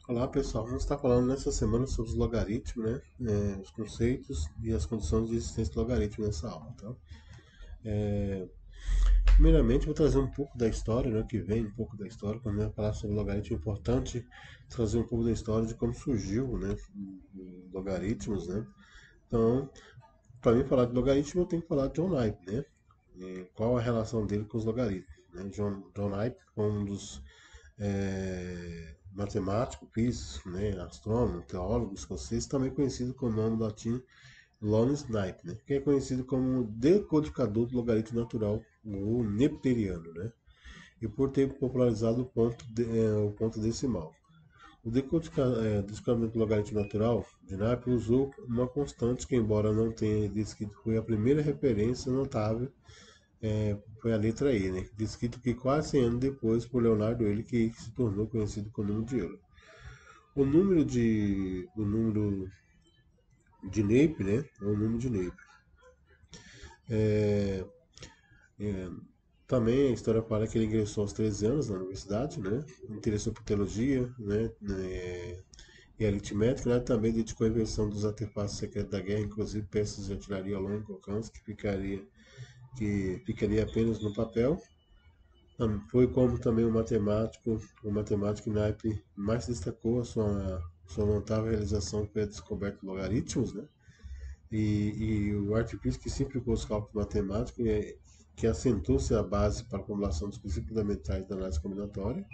Olá pessoal, vamos estar falando nessa semana sobre os logaritmos, né? Os conceitos e as condições de existência do logaritmo nessa aula, tá? Primeiramente, vou trazer um pouco da história, né? Que vem um pouco da história. Quando eu ia falar sobre logaritmo, é importante trazer um pouco da história de como surgiu, né? Logaritmos, né? Então, para mim falar de logaritmo, eu tenho que falar de John Naip, né? E qual a relação dele com os logaritmos, né? John Naip foi um dos matemático, físico, né, astrônomo, teólogo escocês, também conhecido com o nome latim Lawrence Knipe, né, que é conhecido como decodificador do logaritmo natural, o neperiano, né, e por ter popularizado o ponto decimal. O decodificamento do logaritmo natural de Napier usou uma constante que, embora não tenha descrito, foi a primeira referência notável, foi a letra E, né, descrito que quase 100 anos depois por Leonardo Euler, que se tornou conhecido como número de Euler. O número de Nape, né? É o número de Nape. É, é, também a história fala que ele ingressou aos 13 anos na universidade, né? Interessou por teologia, né? E aritmética, né? Também dedicou a invenção dos artefatos secretos da guerra, inclusive peças de artilharia a longo alcance que ficaria apenas no papel. Foi como também o matemático Nape mais destacou a sua notável realização foi a descoberta de logaritmos, né? E o artifício que simplificou os cálculos matemáticos que assentou-se a base para a formulação dos princípios fundamentais da análise combinatória.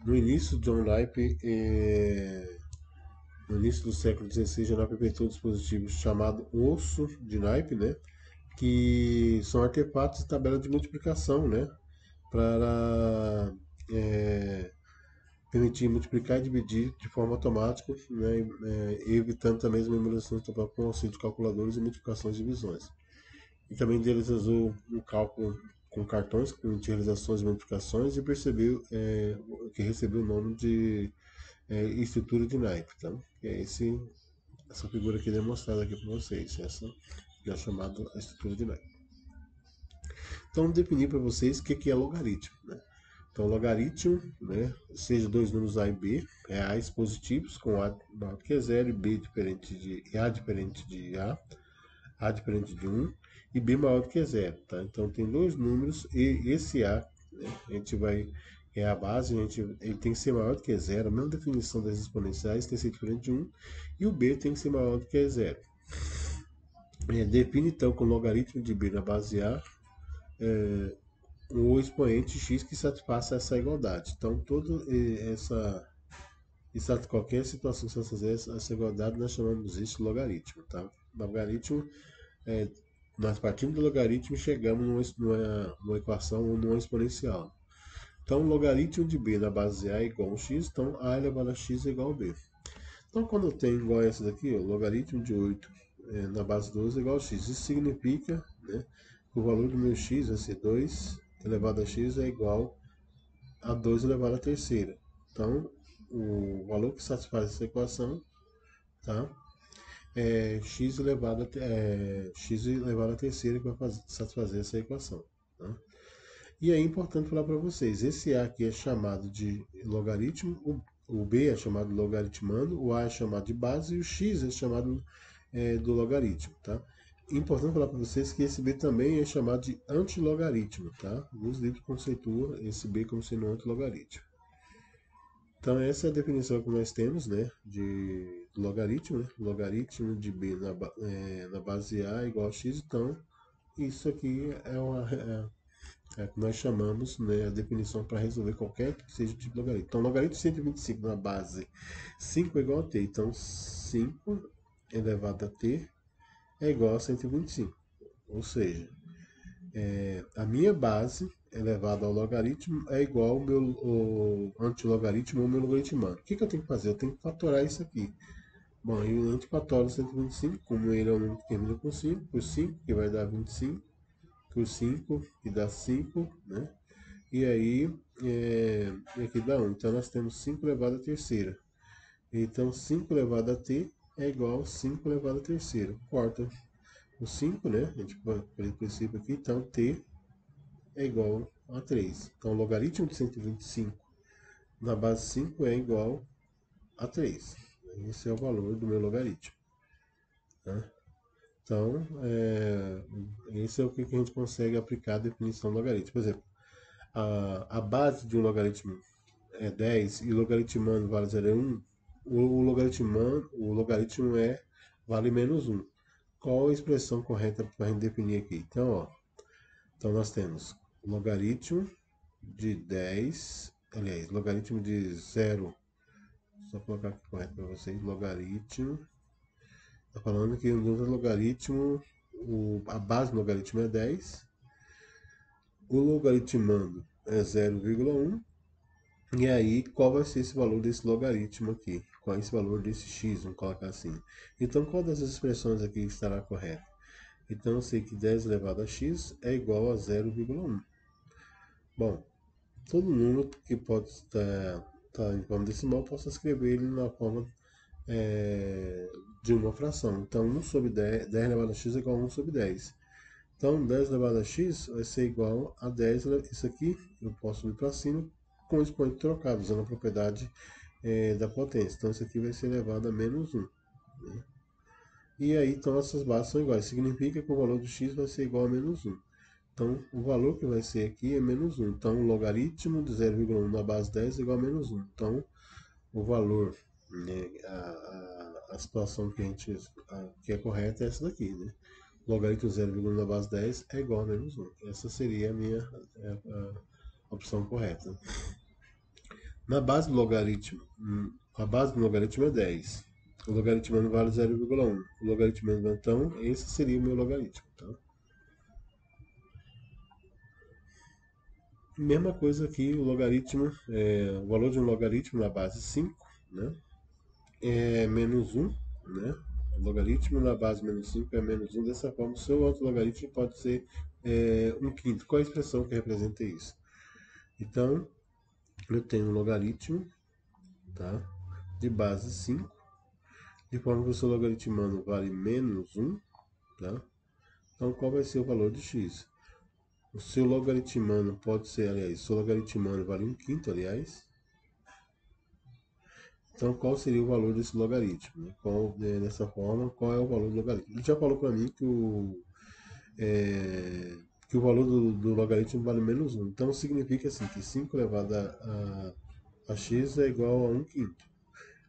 No início, no início do século XVI, John Napier inventou um dispositivo chamado osso de Napier, né? Que são artefatos de tabela de multiplicação, né? Para é, permitir multiplicar e dividir de forma automática, né? Evitando também as memorizações com o auxílio de calculadores e multiplicações e divisões. E também realizou um cálculo com cartões que permitia realizações e multiplicações e percebeu que recebeu o nome de estrutura de naipe. Tá? Que é essa figura aqui demonstrada aqui para vocês. Essa é chamada estrutura de naipe. Então, vou definir para vocês o que é logaritmo. Né? Então, logaritmo, né, seja dois números A e B, reais positivos, com A maior que zero e B diferente e A diferente de A diferente de um e B maior do que zero. Tá? Então, tem dois números e esse A, né, a gente vai, é a base, ele tem que ser maior do que zero, a mesma definição das exponenciais tem que ser diferente de um e o B tem que ser maior do que zero. Define então com o logaritmo de B na base A o expoente x que satisfaça essa igualdade. Então, qualquer situação que você fazer essa igualdade, nós chamamos isso de logaritmo. Tá? Logaritmo, é, nós partimos do logaritmo e chegamos numa equação ou numa exponencial. Então, logaritmo de b na base a é igual a x, então a elevado a x é igual a b. Então, quando eu tenho igual a essa daqui, ó, logaritmo de 8 na base 12 é igual a x. Isso significa, né, que o valor do meu x vai ser 2 elevado a x é igual a 2 elevado à terceira. Então, o valor que satisfaz essa equação, tá, é x elevado à terceira que vai satisfazer essa equação. Tá? E é importante falar para vocês, esse A aqui é chamado de logaritmo, o B é chamado de logaritmando, o A é chamado de base e o X é chamado do logaritmo, tá? Importante falar para vocês que esse B também é chamado de antilogaritmo, tá? Alguns livros conceituam esse B como sendo antilogaritmo. Então essa é a definição que nós temos, né, de logaritmo, né? Logaritmo de B na base A igual a x, então isso aqui é o que nós chamamos, né, a definição para resolver qualquer que seja o tipo de logaritmo. Então, logaritmo de 125 na base 5 é igual a t. Então, 5 elevado a t é igual a 125. Ou seja, a minha base elevada ao logaritmo é igual ao meu antilogaritmo ou meu logaritmano. O que eu tenho que fazer? Eu tenho que fatorar isso aqui. Bom, e o antifatório 125, como ele é um número que termina com 5, por 5, que vai dar 25, por 5, que dá 5, né? E aí, aqui dá 1. Então, nós temos 5 elevado à terceira. Então, 5 elevado a t é igual a 5 elevado à terceira. Corta o 5, né? A gente pode fazer o princípio aqui. Então, t é igual a 3. Então, o logaritmo de 125 na base 5 é igual a 3. Esse é o valor do meu logaritmo. Tá? Então, esse é o que a gente consegue aplicar a definição do logaritmo. Por exemplo, a base de um logaritmo é 10 e o logaritmando vale 0,1, o logaritmo vale menos 1. Qual a expressão correta para a gente definir aqui? Então, então nós temos logaritmo de 10, aliás, logaritmo de 0, só colocar aqui correto para vocês, logaritmo, está falando que no logaritmo, a base do logaritmo é 10, o logaritmando é 0,1, e aí qual vai ser esse valor desse logaritmo aqui? Qual é esse valor desse x, vamos colocar assim. Então qual dessas expressões aqui estará correta? Então eu sei que 10 elevado a x é igual a 0,1. Bom, todo número que pode estar em forma decimal, posso escrever ele na forma de uma fração. Então 1 sobre 10, 10 elevado a x é igual a 1 sobre 10. Então 10 elevado a x vai ser igual a 10, isso aqui eu posso ir para cima com o expoente trocado, usando a propriedade da potência. Então isso aqui vai ser elevado a menos 1. Né? E aí então essas bases são iguais, significa que o valor do x vai ser igual a menos 1. Então, o valor que vai ser aqui é menos 1. Então, o logaritmo de 0,1 na base 10 é igual a menos 1. Então, o valor, né, a situação que é correta é essa daqui, né? Logaritmo de 0,1 na base 10 é igual a menos 1. Essa seria a minha opção correta. Na base do logaritmo, a base do logaritmo é 10. O logaritmo não vale 0,1. O logaritmo, então, esse seria o meu logaritmo. Tá? Mesma coisa aqui, o logaritmo, o valor de um logaritmo na base 5, né, é menos 1, né? O logaritmo na base menos 5 é menos 1. Dessa forma, o seu outro logaritmo pode ser 1/5. Qual a expressão que representa isso? Então, eu tenho um logaritmo, tá, de base 5, de forma que o seu logaritmando vale menos 1, tá? Então, qual vai ser o valor de x? O seu logaritmando pode ser, aliás, o seu logaritmando vale 1/5, aliás. Então, qual seria o valor desse logaritmo? Né? Dessa forma, qual é o valor do logaritmo? Ele já falou para mim que o valor do logaritmo vale menos 1. Então, significa assim, que 5 elevado a x é igual a 1/5.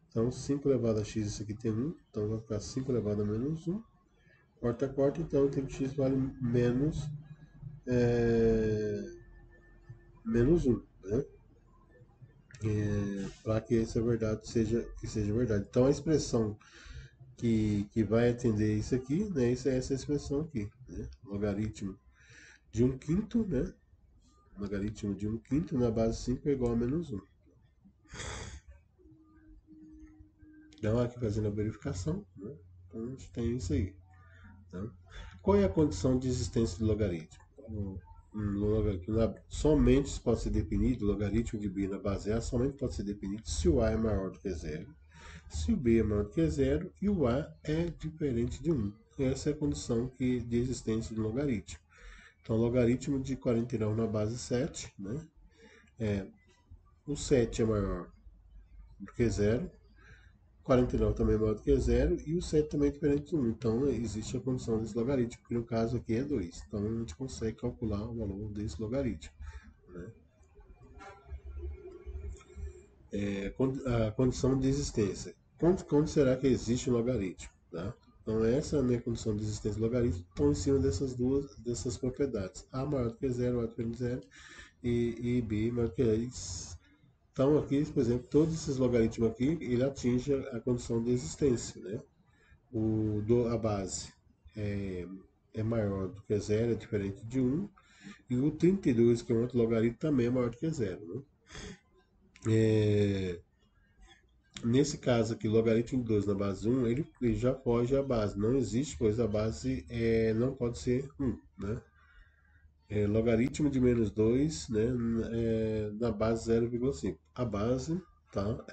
Então, 5 elevado a x, isso aqui tem 1. Então, vai ficar 5 elevado a menos 1. Quarta, quarta, então eu tenho que x vale menos 1. Né? Para que essa verdade seja verdade. Então, a expressão que vai atender isso aqui, né? Isso é essa expressão aqui, né? Logaritmo de 1/5, né? Logaritmo de 1/5 na base 5 é igual a menos 1. Então, aqui fazendo a verificação, né? Então, a gente tem isso aí. Tá? Qual é a condição de existência do logaritmo? Somente pode ser definido, o logaritmo de b na base A somente pode ser definido se o A é maior do que zero, se o b é maior do que zero e o A é diferente de 1. Essa é a condição de existência do logaritmo. Então, logaritmo de 49 na base 7, né? O 7 é maior do que zero, 49 também é maior do que zero e o 7 também é diferente de 1. Então, existe a condição desse logaritmo, que no caso aqui é 2. Então, a gente consegue calcular o valor desse logaritmo. Né? A condição de existência. Quando será que existe o logaritmo? Tá? Então, essa é a minha condição de existência do logaritmo. Estão em cima dessas propriedades. A maior do que zero, A diferente de zero e B maior do que 10. Então, aqui, por exemplo, todos esses logaritmos aqui, ele atinge a condição de existência, né? A base é maior do que zero, é diferente de 1, e o 32, que é um outro logaritmo, também é maior do que zero, né? Nesse caso aqui, logaritmo de 2 na base 1, ele já foge à base, não existe, pois a base não pode ser 1, né? Logaritmo de menos 2, né, na base 0,5. A base, tá,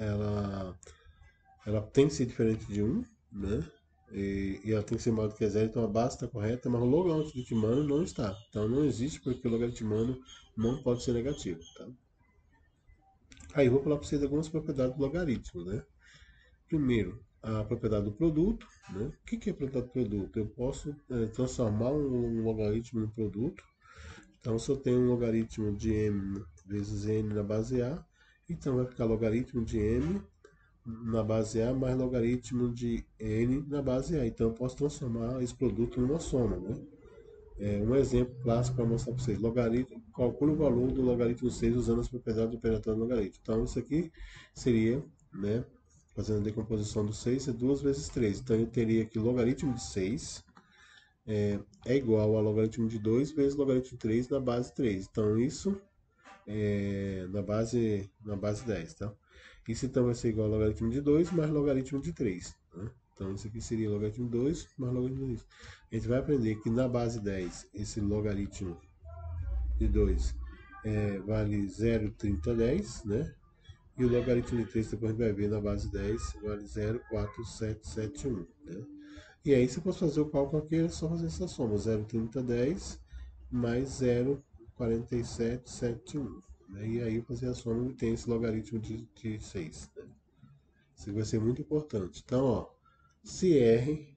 ela tem que ser diferente de 1, né? E ela tem que ser maior do que zero, então a base está correta, mas o logaritmano não está. Então não existe porque o logaritmano não pode ser negativo. Tá? Aí eu vou falar para vocês algumas propriedades do logaritmo, né? Primeiro, a propriedade do produto, né? O que é a propriedade do produto? Eu posso transformar um logaritmo em produto. Então, se eu tenho um logaritmo de m vezes n na base A, então vai ficar logaritmo de m na base A mais logaritmo de n na base A. Então, eu posso transformar esse produto numa soma, né? Um exemplo clássico para mostrar para vocês. Logaritmo, calcule o valor do logaritmo 6 usando as propriedades do operatório do logaritmo. Então, isso aqui seria, né, fazendo a decomposição do 6, é 2 vezes 3. Então, eu teria que logaritmo de 6 é igual a logaritmo de 2 vezes logaritmo de 3 na base 3. Então, isso na base 10, tá? Isso então vai ser igual a logaritmo de 2 mais logaritmo de 3, né? Então isso aqui seria logaritmo de 2 mais logaritmo de 3. A gente vai aprender que na base 10 esse logaritmo de 2 vale 0,3010, né? E o logaritmo de 3 depois a gente vai ver na base 10 vale 0,4771, né? E aí você pode fazer o cálculo aqui, é só fazer essa soma, 0,3010 mais 0,4771. Né? E aí fazer a soma e tem esse logaritmo de 6. Né? Isso vai ser muito importante. Então, ó, se R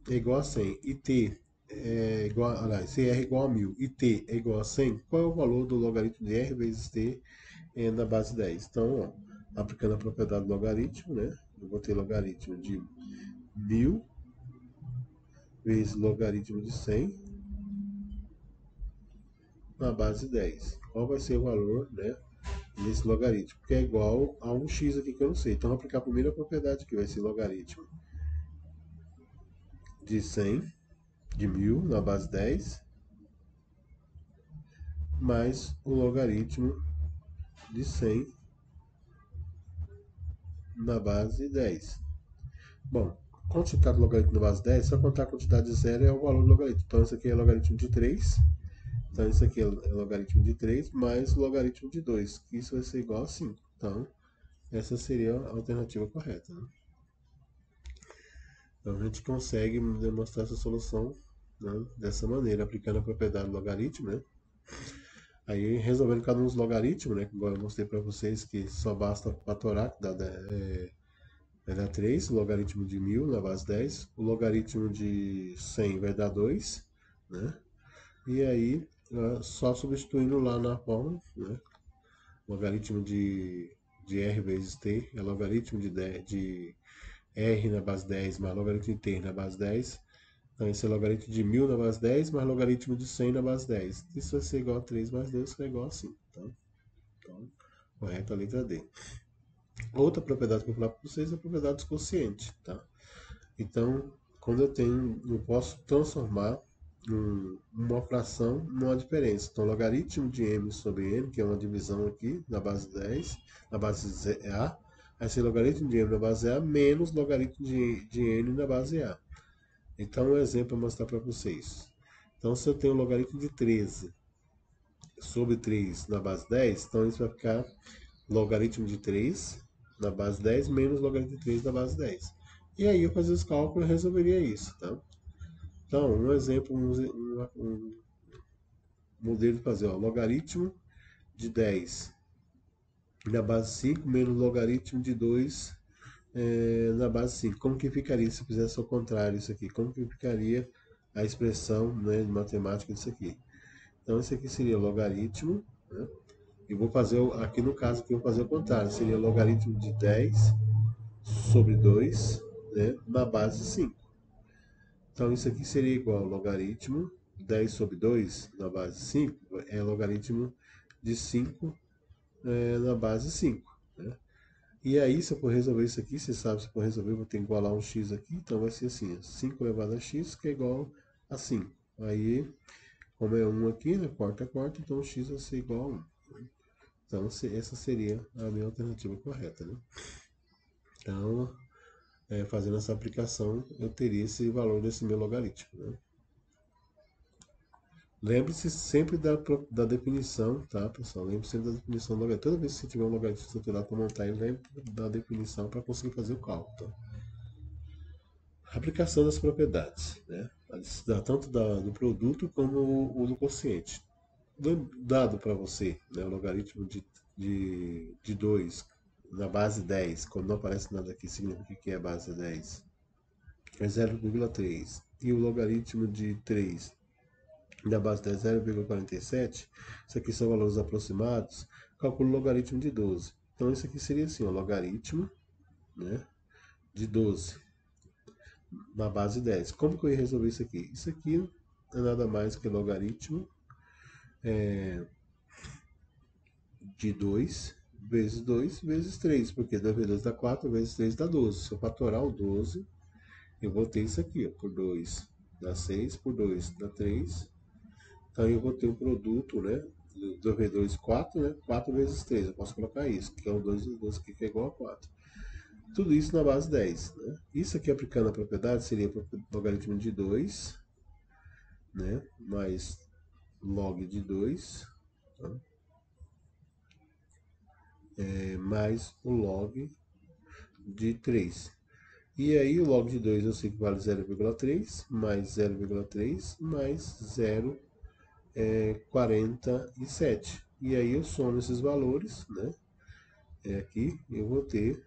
é igual a 100 e T é igual, aliás, se R é igual a 1000 e T é igual a 100, qual é o valor do logaritmo de R vezes T na base 10? Então, ó, aplicando a propriedade do logaritmo, né? Eu vou ter logaritmo de 1000 vezes logaritmo de 100 na base 10. Qual vai ser o valor, né, desse logaritmo? Que é igual a um x aqui que eu não sei. Então, vou aplicar a primeira propriedade que vai ser logaritmo de 100, de 1000 na base 10, mais o logaritmo de 100 na base 10. Bom, quando você está no logaritmo na base 10, só contar a quantidade de zero é o valor do logaritmo. Então, isso aqui é logaritmo de 3. Então, isso aqui é logaritmo de 3 mais o logaritmo de 2. Isso vai ser igual a 5. Então, essa seria a alternativa correta. Né? Então a gente consegue demonstrar essa solução, né, dessa maneira, aplicando a propriedade do logaritmo. Né? Aí resolvendo cada um dos logaritmos, né, que agora eu mostrei para vocês que só basta fatorar, que vai dar 3, o logaritmo de 1000 na base 10, o logaritmo de 100 vai dar 2, né? E aí só substituindo lá na forma, né? Logaritmo de r vezes t é logaritmo de r na base 10 mais logaritmo de t na base 10. Então, esse é logaritmo de 1000 na base 10 mais logaritmo de 100 na base 10. Isso vai ser igual a 3 mais 2, que é igual a 5. Tá? Então, correto a letra D. Outra propriedade que eu vou falar para vocês é a propriedade dos quocientes. Tá? Então, quando eu posso transformar uma fração numa diferença. Então, logaritmo de m sobre n, que é uma divisão aqui na base 10, na base A, vai ser logaritmo de m na base A menos logaritmo de n na base A. Então, um exemplo para mostrar para vocês. Então, se eu tenho o logaritmo de 13 sobre 3 na base 10, então isso vai ficar logaritmo de 3 na base 10 menos logaritmo de 3 na base 10. E aí eu fazia os cálculos e resolveria isso, tá? Então, um exemplo, um modelo de fazer, ó, logaritmo de 10 na base 5 menos logaritmo de 2 na base 5. Como que ficaria se eu fizesse ao contrário isso aqui? Como que ficaria a expressão, né, de matemática disso aqui? Então, esse aqui seria logaritmo, né? E vou fazer, aqui no caso, aqui eu vou fazer o contrário. Seria logaritmo de 10 sobre 2, né, na base 5. Então, isso aqui seria igual ao logaritmo 10 sobre 2 na base 5, é logaritmo de 5 na base 5. Né? E aí, se eu for resolver isso aqui, você sabe, se eu for resolver, eu vou ter que igualar um x aqui, então vai ser assim, 5 elevado a x, que é igual a 5. Aí, como é 1 aqui, né, quarta, então o x vai ser igual a 1. Né? Então, essa seria a minha alternativa correta. Né? Então, fazendo essa aplicação, eu teria esse valor desse meu logaritmo. Né? Lembre-se sempre da definição, tá, pessoal? Lembre-se sempre da definição do logaritmo. Toda vez que você tiver um logaritmo estruturado para montar, ele lembre da definição para conseguir fazer o cálculo. Tá? Aplicação das propriedades, né? Tanto do produto como o do quociente. Dado para você, né, o logaritmo de de 2 na base 10, quando não aparece nada aqui, significa que é a base 10, é 0,3. E o logaritmo de 3 da base 10 é 0,47. Isso aqui são valores aproximados. Calcula o logaritmo de 12. Então isso aqui seria assim, o logaritmo, né, de 12 na base 10. Como que eu ia resolver isso aqui? Isso aqui é nada mais que logaritmo de 2 vezes 2 vezes 3, porque 2 vezes 2 dá 4, vezes 3 dá 12. Se eu fatorar o 12, eu vou ter isso aqui, ó, por 2 dá 6, por 2 dá 3. Então eu vou ter um produto, né? 2 vezes 2, 4, né? 4 vezes 3, eu posso colocar isso, que é o 2 vezes 2 aqui, que é igual a 4. Tudo isso na base 10, né? Isso aqui aplicando a propriedade seria logaritmo de 2, né? Mais log de 2, tá? Mais o log de 3. E aí o log de 2 eu sei que vale 0,3, mais 0,3, mais 0,47. E aí eu somo esses valores, né? Aqui eu vou ter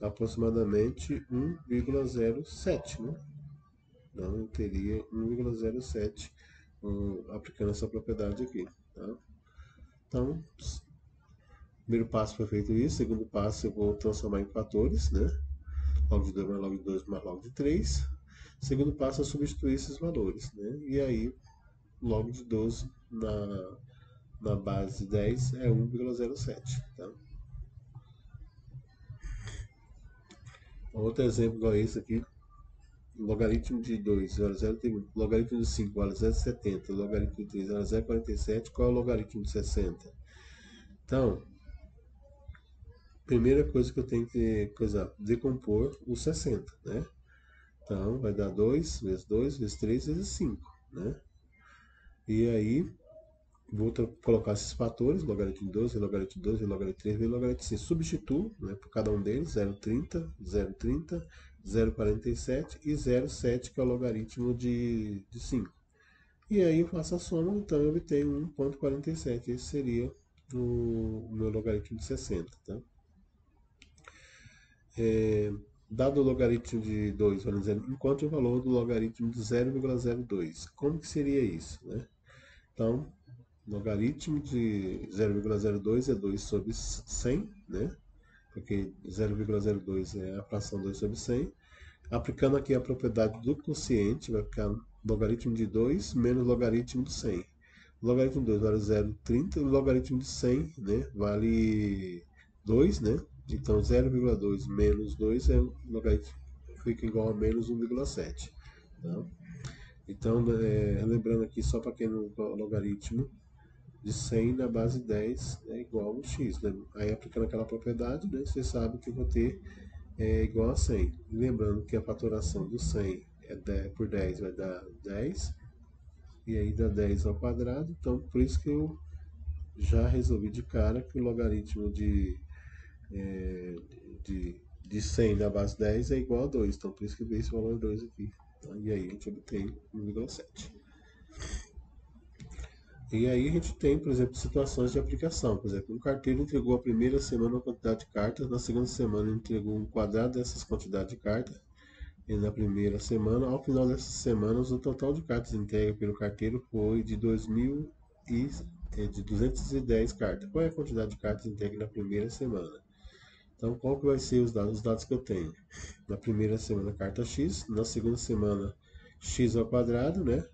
aproximadamente 1,07, né? Então eu teria 1,07 aplicando essa propriedade aqui, tá? Então, primeiro passo foi feito isso, segundo passo eu vou transformar em fatores, né? Log de 2 mais log de 2 mais log de 3. Segundo passo é substituir esses valores, né? E aí, log de 12 na base 10 é 1,07, tá? Outro exemplo igual esse aqui, logaritmo de 2 vale 0,1, logaritmo de 5 vale 0,70, logaritmo de 3 vale 0,47, qual é o logaritmo de 60? Então, primeira coisa que eu tenho que decompor o 60, né? Então, vai dar 2 vezes 2 vezes 3 vezes 5, né? E aí, vou colocar esses fatores, logaritmo de 12, logaritmo de 12, logaritmo de 3, logaritmo de 5. Substituo, né, por cada um deles, 0,30, 0,30, 0,47 e 0,7, que é o logaritmo de 5. E aí eu faço a soma, então eu obtenho 1,47. Esse seria o meu logaritmo de 60. Tá? Dado o logaritmo de 2, vamos dizer, encontre o valor do logaritmo de 0,02. Como que seria isso? Né? Então, logaritmo de 0,02 é 2 sobre 100, né? Porque 0,02 é a fração 2 sobre 100. Aplicando aqui a propriedade do quociente, vai ficar logaritmo de 2 menos logaritmo de 100. O logaritmo de 2 vale 0,30 e o logaritmo de 100, né, vale 2, né? Então 0,2 menos 2 é logaritmo, fica igual a menos 1,7. Tá? Então, lembrando aqui, só para quem não logaritmo de 100 na base 10 é igual a x, né? Aí aplicando aquela propriedade, né, você sabe que eu vou ter igual a 100. Lembrando que a fatoração do 100 é 10, por 10 vai dar 10, e aí dá 10 ao quadrado, então por isso que eu já resolvi de cara que o logaritmo é, de 100 na base 10 é igual a 2, então por isso que eu dei esse valor 2 aqui. Tá? E aí a gente obtém 1,7. E aí a gente tem, por exemplo, situações de aplicação. Por exemplo, um carteiro entregou a primeira semana uma quantidade de cartas, na segunda semana entregou um quadrado dessas quantidades de cartas, e na primeira semana, ao final dessas semanas, o total de cartas entregue pelo carteiro foi de 2.000 e, de 210 cartas. Qual é a quantidade de cartas entregue na primeira semana? Então, qual que vai ser os dados? Os dados que eu tenho? Na primeira semana, carta X, na segunda semana, x ao quadrado, né?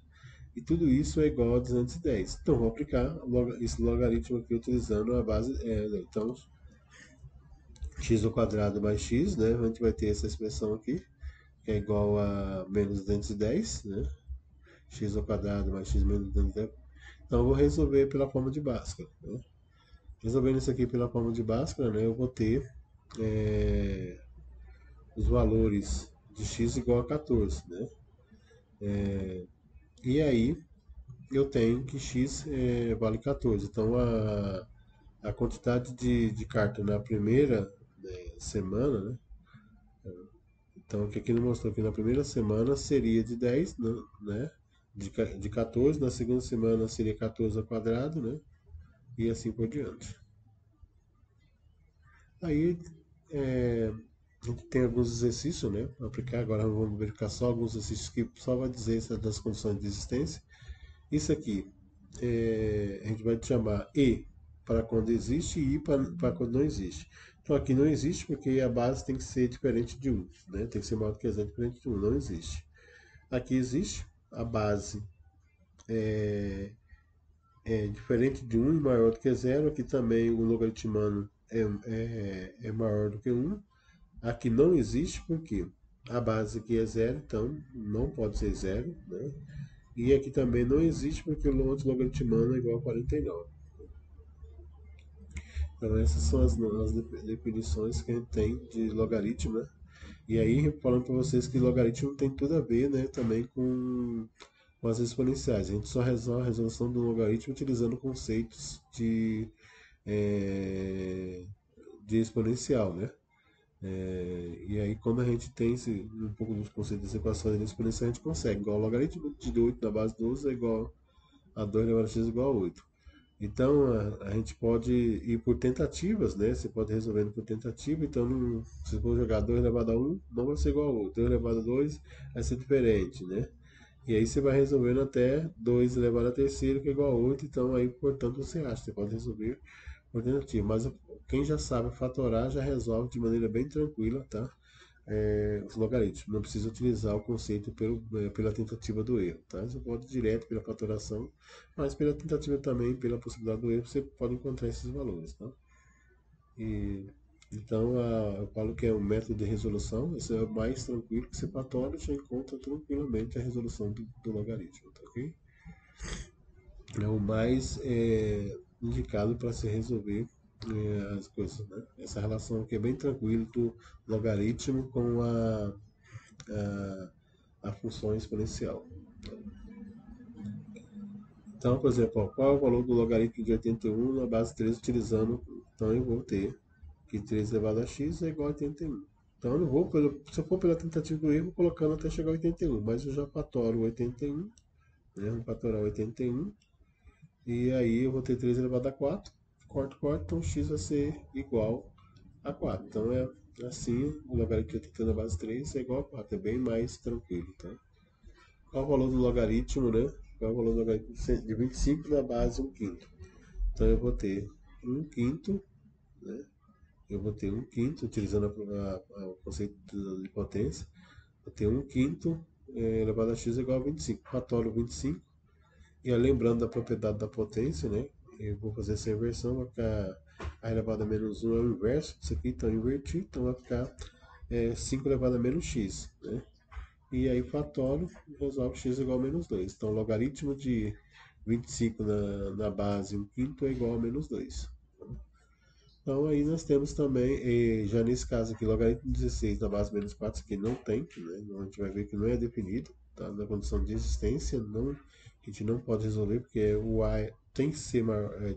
E tudo isso é igual a 210. Então, vou aplicar esse logaritmo aqui utilizando a base. Então, x ao quadrado mais x, né? A gente vai ter essa expressão aqui, que é igual a menos 210, né? X ao quadrado mais x menos 210. Então, eu vou resolver pela forma de Bhaskara. Né? Resolvendo isso aqui pela forma de Bhaskara, né? Eu vou ter os valores de x igual a 14, né? E aí, eu tenho que x vale 14. Então, a quantidade de carta na primeira semana, né? Então, o que aqui ele mostrou que na primeira semana seria de 10, né? De 14, na segunda semana seria 14 ao quadrado, né? E assim por diante. Aí a gente tem alguns exercícios, né, para aplicar. Agora vamos verificar só alguns exercícios que só vai dizer das condições de existência. Isso aqui a gente vai chamar E para quando existe e I para quando não existe. Então aqui não existe porque a base tem que ser diferente de 1, né? Tem que ser maior do que 0, diferente de 1, não existe. Aqui existe, a base é diferente de 1 e maior do que 0. Aqui também o logaritmano é maior do que 1. Aqui não existe porque a base aqui é 0, então não pode ser 0, né? E aqui também não existe porque o antilogaritmano é igual a 49. Então essas são as definições que a gente tem de logaritmo, né? E aí, falando para vocês que logaritmo tem tudo a ver, né, também com as exponenciais. A gente só resolve a resolução do logaritmo utilizando conceitos é, de exponencial, né? E aí, quando a gente tem um pouco dos conceitos das equações de exponencial, a gente consegue. Igual o logaritmo de 8 na base 12 é igual a 2 elevado a x igual a 8. Então a gente pode ir por tentativas, né? Você pode resolvendo por tentativa. Então, se for jogar 2 elevado a 1, não vai ser igual a 8. 2 elevado a 2 vai ser diferente, né? E aí você vai resolvendo até 2 elevado a terceiro, que é igual a 8. Então, aí, portanto, você acha. Você pode resolver por tentativa. Mas quem já sabe fatorar já resolve de maneira bem tranquila, tá? Os logaritmos. Não precisa utilizar o conceito pela tentativa do erro, tá? Você pode ir direto pela fatoração, mas pela tentativa também, pela possibilidade do erro, você pode encontrar esses valores, tá? E, então, eu falo que é o método de resolução. Esse é o mais tranquilo, que você fatora e já encontra tranquilamente a resolução do logaritmo, tá ok? É o mais indicado para se resolver as coisas, né? Essa relação aqui é bem tranquila do logaritmo com a função exponencial. Então, por exemplo, ó, qual é o valor do logaritmo de 81 na base 3 utilizando? Então, eu vou ter que 3 elevado a x é igual a 81. Então, eu não vou, se eu for pela tentativa do erro, vou colocando até chegar a 81, mas eu já fatoro 81, né? Vou fatorar 81, e aí eu vou ter 3 elevado a 4, corto, então x vai ser igual a 4. Então, é assim, o logaritmo de 81 na base 3 é igual a 4, é bem mais tranquilo, tá? Qual o valor do logaritmo, né? Qual o valor do logaritmo de 25 na base 1 quinto? Então eu vou ter 1 quinto, né? Eu vou ter 1 quinto, utilizando o conceito de potência. Vou ter 1 quinto elevado a x igual a 25. Fatório 25. E aí, lembrando da propriedade da potência, né? Eu vou fazer essa inversão, vai ficar a elevado a menos 1 é o inverso disso aqui, então inverti, então vai ficar 5 elevado a menos x, né? E aí fatório resolve x igual a menos 2. Então, logaritmo de 25 na base 1 quinto é igual a menos 2. Então, aí nós temos também, já nesse caso aqui, logaritmo de 16 na base menos 4, isso aqui não tem, né? A gente vai ver que não é definido, tá? Na condição de existência, não, a gente não pode resolver, porque o a tem que ser maior,